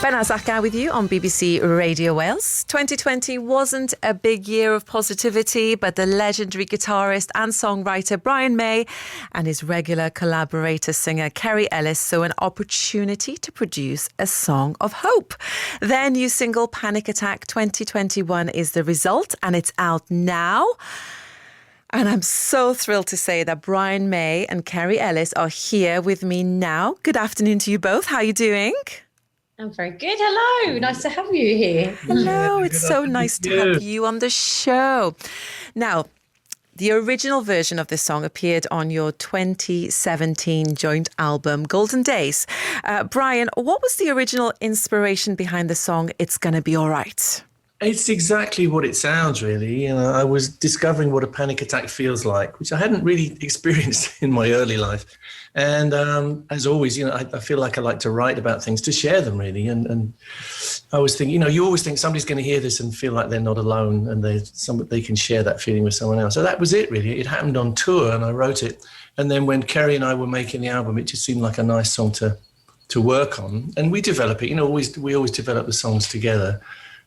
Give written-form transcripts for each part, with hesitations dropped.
Behnaz Akhgar with you on BBC Radio Wales. 2020 wasn't a big year of positivity, but the legendary guitarist and songwriter Brian May and his regular collaborator singer Kerry Ellis saw an opportunity to produce a song of hope. Their new single Panic Attack 2021 is the result, and it's out now. And I'm so thrilled to say that Brian May and Kerry Ellis are here with me now. Good afternoon to you both. How are you doing? I'm very good. Hello. Nice to have you here. Hello. It's so nice to have you on the show. Now, the original version of this song appeared on your 2017 joint album, Golden Days. Brian, what was the original inspiration behind the song It's Gonna Be All Right? It's exactly what it sounds, really. You know, I was discovering what a panic attack feels like, which I hadn't really experienced in my early life. And as always, you know, I feel like I like to write about things, to share them, really. And I was thinking, you know, you always think somebody's going to hear this and feel like they're not alone and they can share that feeling with someone else. So that was it, really. It happened on tour and I wrote it. And then when Kerry and I were making the album, it just seemed like a nice song to work on. And we develop it, you know, we always develop the songs together.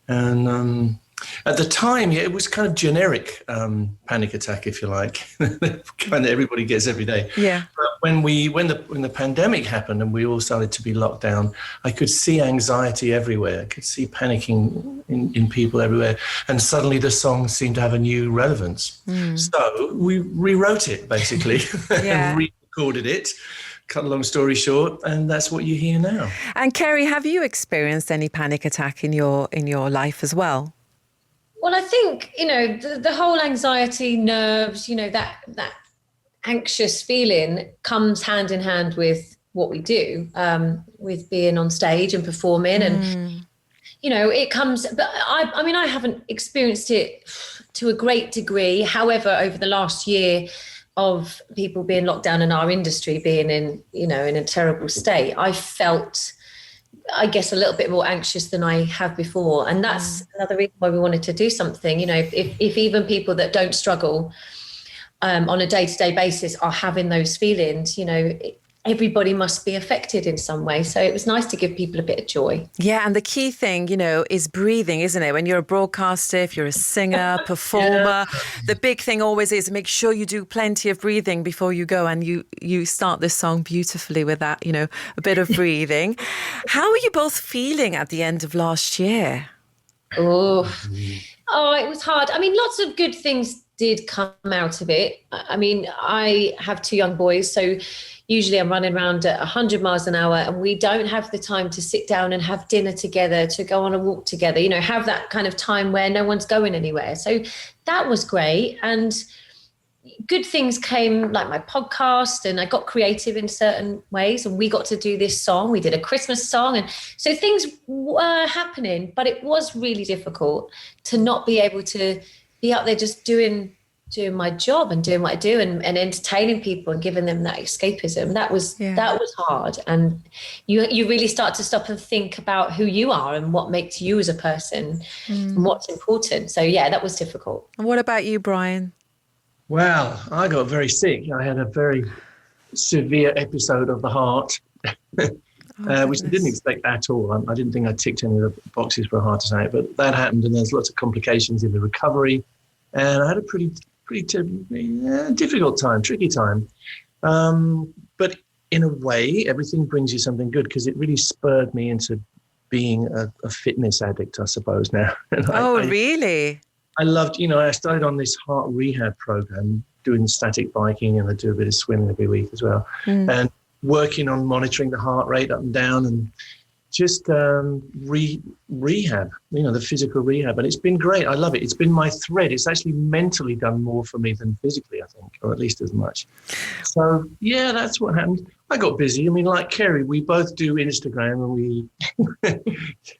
And at the time, yeah, it was kind of generic panic attack, if you like, kind of everybody gets every day. Yeah. But when the pandemic happened and we all started to be locked down, I could see anxiety everywhere. I could see panicking in people everywhere, and suddenly the song seemed to have a new relevance. So we rewrote it basically, and re-recorded it. Cut a long story short, and that's what you hear now. And Kerry, have you experienced any panic attack in your life as well? Well, I think, you know, the whole anxiety, nerves, you know, that anxious feeling comes hand in hand with what we do, with being on stage and performing. And, you know, it comes, but I mean, I haven't experienced it to a great degree. However, over the last year, of people being locked down in our industry, being in a terrible state, I felt, I guess, a little bit more anxious than I have before. And that's another reason why we wanted to do something. You know, if even people that don't struggle on a day-to-day basis are having those feelings, you know, everybody must be affected in some way. So it was nice to give people a bit of joy. Yeah, and the key thing, you know, is breathing, isn't it? When you're a broadcaster, if you're a singer, performer, the big thing always is make sure you do plenty of breathing before you go, and you start this song beautifully with that, you know, a bit of breathing. How are you both feeling at the end of last year? Oh, it was hard. I mean, lots of good things did come out of it. I mean, I have two young boys, so usually I'm running around at 100 miles an hour, and we don't have the time to sit down and have dinner together, to go on a walk together, you know, have that kind of time where no one's going anywhere. So that was great. And good things came, like my podcast, and I got creative in certain ways, and we got to do this song. We did a Christmas song. And so things were happening, but it was really difficult to not be able to be out there just doing my job and doing what I do and entertaining people and giving them that escapism. That was hard. And you really start to stop and think about who you are and what makes you as a person and what's important. So yeah, that was difficult. And what about you, Brian? Well, I got very sick. I had a very severe episode of the heart, which I didn't expect at all. I didn't think I ticked any of the boxes for a heart attack, but that happened, and there's lots of complications in the recovery. And I had a pretty difficult time, tricky time. But in a way, everything brings you something good, because it really spurred me into being a fitness addict, I suppose, now. And really? I loved, you know, I started on this heart rehab program, doing static biking, and I do a bit of swimming every week as well. And working on monitoring the heart rate up and down, and just rehab, you know, the physical rehab. And it's been great. I love it. It's been my thread. It's actually mentally done more for me than physically, I think, or at least as much. So, yeah, that's what happened. I got busy. I mean, like Kerry, we both do Instagram, and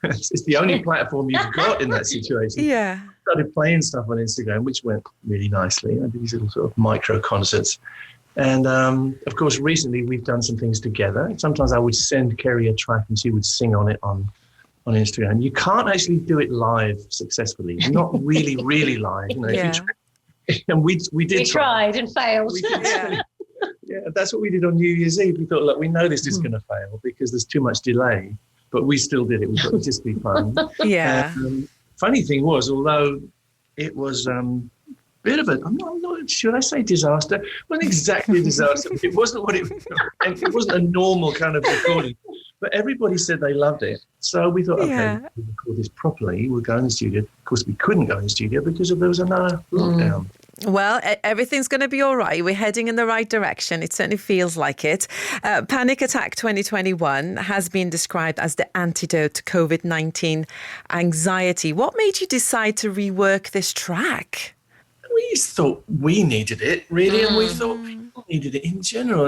it's the only platform you've got in that situation. Yeah. Started playing stuff on Instagram, which went really nicely. I did these little sort of micro concerts. And, of course, recently we've done some things together. Sometimes I would send Kerry a track and she would sing on it on Instagram. You can't actually do it live successfully. Not really, really live. You know, yeah. And we did. We tried and failed. Yeah, that's what we did on New Year's Eve. We thought, look, we know this is going to fail because there's too much delay. but we still did it. We thought it would just be fun. Yeah. Funny thing was, although it was bit of a, I'm not should I say disaster? It wasn't exactly a disaster. It wasn't what it wasn't a normal kind of recording. But everybody said they loved it. So we thought, okay, we'll record this properly. We'll go in the studio. Of course, we couldn't go in the studio because there was another lockdown. Well, everything's going to be all right. We're heading in the right direction. It certainly feels like it. Panic Attack 2021 has been described as the antidote to COVID-19 anxiety. What made you decide to rework this track? We thought we needed it, really, and we thought people needed it in general.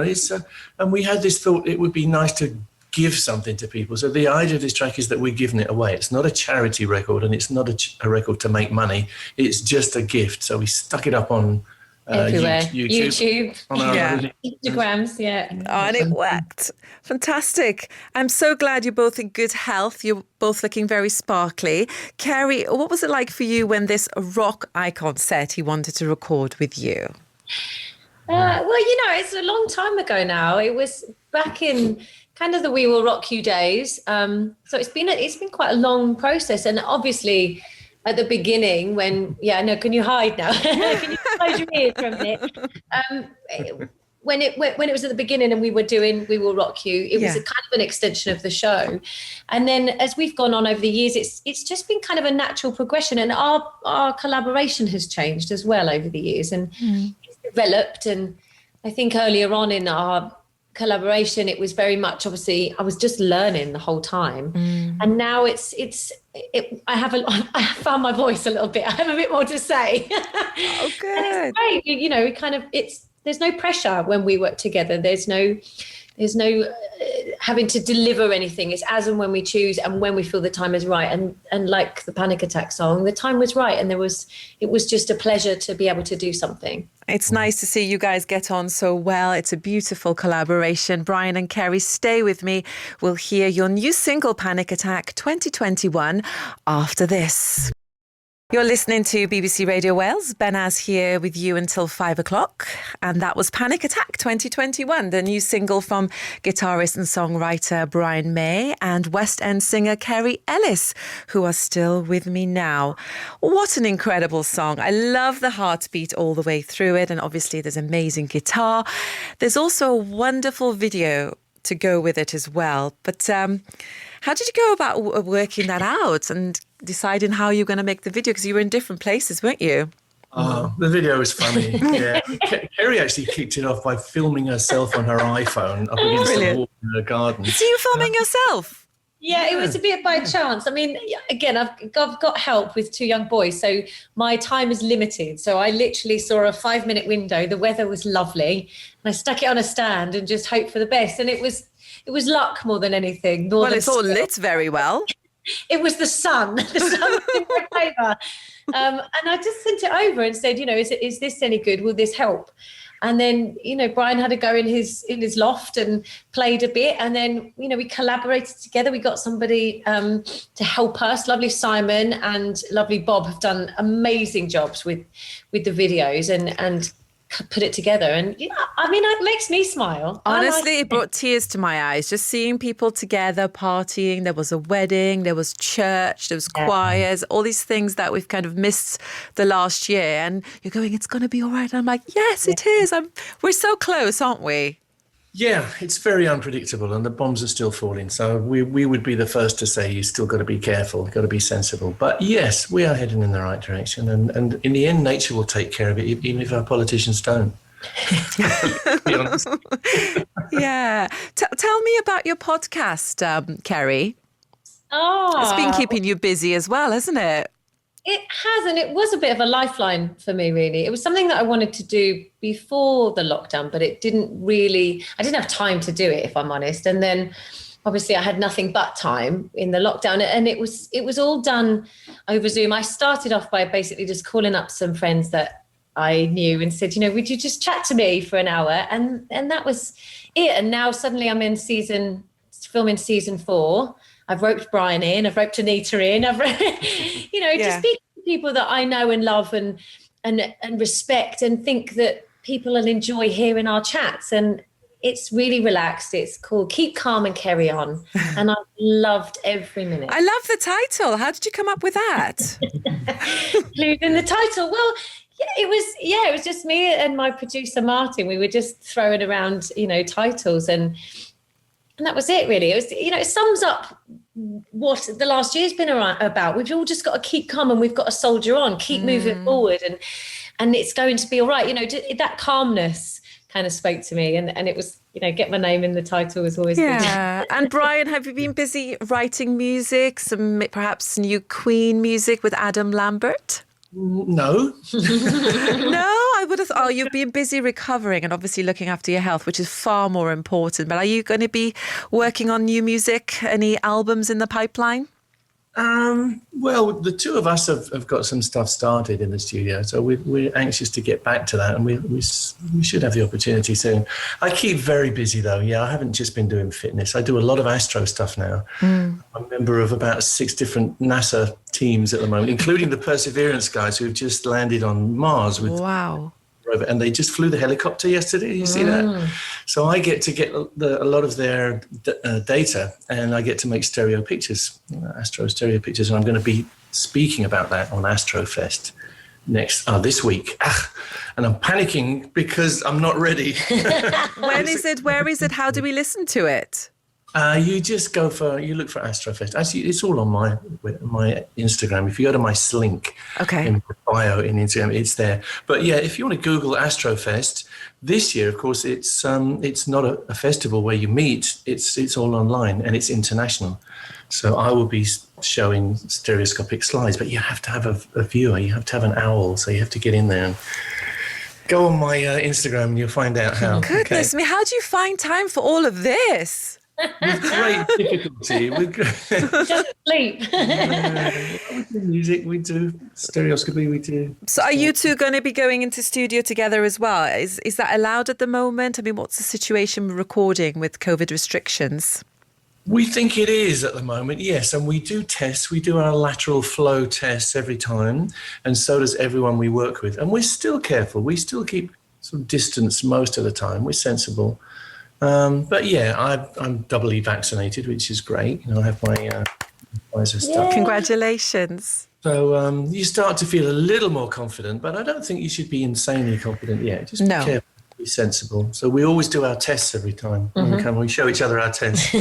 And we had this thought it would be nice to give something to people. So the idea of this track is that we're giving it away. It's not a charity record, and it's not a record to make money. It's just a gift. So we stuck it up on everywhere. YouTube. On our Instagrams, Oh, and it worked. Fantastic. I'm so glad you're both in good health. You're both looking very sparkly. Kerry, what was it like for you when this rock icon said he wanted to record with you? Well, it's a long time ago now. It was back in kind of the We Will Rock You days. So it's been quite a long process. And obviously at the beginning when, can you hide now? Can you close your ears for a minute? When it was at the beginning and we were doing We Will Rock You, it was a kind of an extension of the show. And then as we've gone on over the years, it's just been kind of a natural progression. And our collaboration has changed as well over the years and it's developed. And I think earlier on in our collaboration, it was very much, obviously, I was just learning the whole time. And now I have found my voice a little bit. I have a bit more to say. Oh, good. And it's great. There's no pressure when we work together. There's no having to deliver anything. It's as and when we choose and when we feel the time is right. And like the Panic Attack song, the time was right. And it was just a pleasure to be able to do something. It's nice to see you guys get on so well. It's a beautiful collaboration. Brian and Kerry, stay with me. We'll hear your new single, Panic Attack 2021, after this. You're listening to BBC Radio Wales. Behnaz here with you until 5 o'clock. And that was Panic Attack 2021, the new single from guitarist and songwriter Brian May and West End singer Kerry Ellis, who are still with me now. What an incredible song. I love the heartbeat all the way through it. And obviously there's amazing guitar. There's also a wonderful video to go with it as well. But how did you go about working that out and deciding how you're going to make the video? Because you were in different places, weren't you? Oh, the video was funny. Yeah, Kerry actually kicked it off by filming herself on her iPhone up against the wall in her garden. So you filming yourself? Yeah, it was a bit by chance. I mean, again, I've got help with two young boys, so my time is limited. So I literally saw a 5-minute window. The weather was lovely, and I stuck it on a stand and just hoped for the best. And it was luck more than anything. Well, it's all lit very well. It was the sun. The sun was in my favour. And I just sent it over and said, is this any good? Will this help? And then, Brian had to go in his loft and played a bit. And then, we collaborated together. We got somebody to help us. Lovely Simon and lovely Bob have done amazing jobs with the videos and put it together. And it makes me smile. Honestly, it brought tears to my eyes. Just seeing people together partying. There was a wedding, there was church, there was choirs, all these things that we've kind of missed the last year. And you're going, it's going to be all right. And I'm like, yes, it is. We're so close, aren't we? Yeah, it's very unpredictable and the bombs are still falling. So we would be the first to say you still got to be careful, got to be sensible. But yes, we are heading in the right direction. And in the end, nature will take care of it, even if our politicians don't. To be honest. Yeah. Tell me about your podcast, Kerry. Oh, it's been keeping you busy as well, hasn't it? It has, and it was a bit of a lifeline for me, really. It was something that I wanted to do before the lockdown, but I didn't have time to do it, if I'm honest. And then obviously I had nothing but time in the lockdown, and it was all done over Zoom. I started off by basically just calling up some friends that I knew and said, would you just chat to me for an hour? And that was it. And now suddenly I'm filming season 4. I've roped Brian in, I've roped Anita in, just speaking to people that I know and love and respect and think that people will enjoy hearing our chats. And It's really relaxed. It's called Keep Calm and Carry On. And I've loved every minute. I love the title. How did you come up with that? Including the title. Well, it was just me and my producer Martin. We were just throwing around, titles, and that was it really. It was, it sums up what the last year's been about. We've all just got to keep calm, and we've got to soldier on, keep moving forward, and it's going to be all right. That calmness kind of spoke to me, and it was, get my name in the title was always good. And Brian, have you been busy writing music, some perhaps new Queen music with Adam Lambert? No. No, I would have. Oh, you've been busy recovering and obviously looking after your health, which is far more important. But are you going to be working on new music? Any albums in the pipeline? Well, the two of us have got some stuff started in the studio, so we're anxious to get back to that, and we should have the opportunity soon. I keep very busy though. Yeah, I haven't just been doing fitness. I do a lot of astro stuff now. I'm a member of about 6 different NASA teams at the moment, including the Perseverance guys who've just landed on Mars with. Wow. And they just flew the helicopter yesterday. You see that? So I get to get a lot of their data, and I get to make stereo pictures, astro stereo pictures. And I'm going to be speaking about that on Astrofest this week. And I'm panicking because I'm not ready. When is it? Where is it? How do we listen to it? You just you look for Astrofest. Actually, it's all on my Instagram. If you go to my link in my bio in Instagram, it's there. But yeah, if you want to Google Astrofest, this year, of course, it's not a festival where you meet. It's all online, and it's international. So I will be showing stereoscopic slides, but you have to have a viewer. You have to have an owl, so you have to get in there and go on my Instagram, and you'll find out how. Goodness me, how do you find time for all of this? With great difficulty. Just sleep. We do music, we do stereoscopy, we do. So are you two going to be going into studio together as well? Is that allowed at the moment? I mean, what's the situation with recording with COVID restrictions? We think it is at the moment, yes. And we do tests. We do our lateral flow tests every time. And so does everyone we work with. And we're still careful. We still keep some distance most of the time. We're sensible. But yeah, I'm doubly vaccinated, which is great. I have my Pfizer stuff. Congratulations. So you start to feel a little more confident, but I don't think you should be insanely confident yet. Just be careful, be sensible. So we always do our tests every time when we come. We show each other our tests.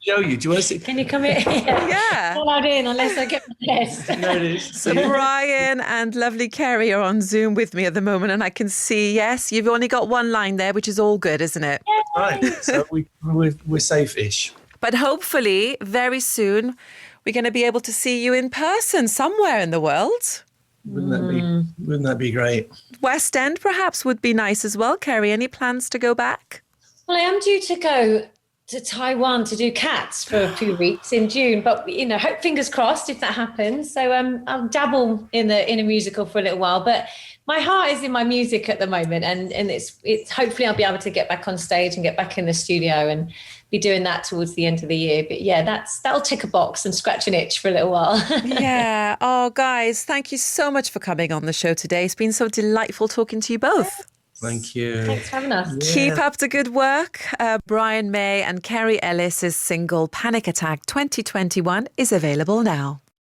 Show you. Do you want to see? Can you come in? Yeah. Not allowed in unless I get my test. There it is. So Brian and lovely Kerry are on Zoom with me at the moment, and I can see, yes, you've only got one line there, which is all good, isn't it? Right. So we're safe-ish. But hopefully, very soon, we're going to be able to see you in person somewhere in the world. Wouldn't that be great? West End, perhaps, would be nice as well. Kerry, any plans to go back? Well, I am due to go to Taiwan to do Cats for a few weeks in June, but hope, fingers crossed if that happens. So I'll dabble in a musical for a little while, but my heart is in my music at the moment, and it's hopefully I'll be able to get back on stage and get back in the studio and be doing that towards the end of the year. But yeah, that'll tick a box and scratch an itch for a little while. Yeah. Oh, guys, thank you so much for coming on the show today. It's been so delightful talking to you both. Thank you. Thanks for having us. Yeah. Keep up the good work. Brian May and Kerry Ellis' single Panic Attack 2021 is available now.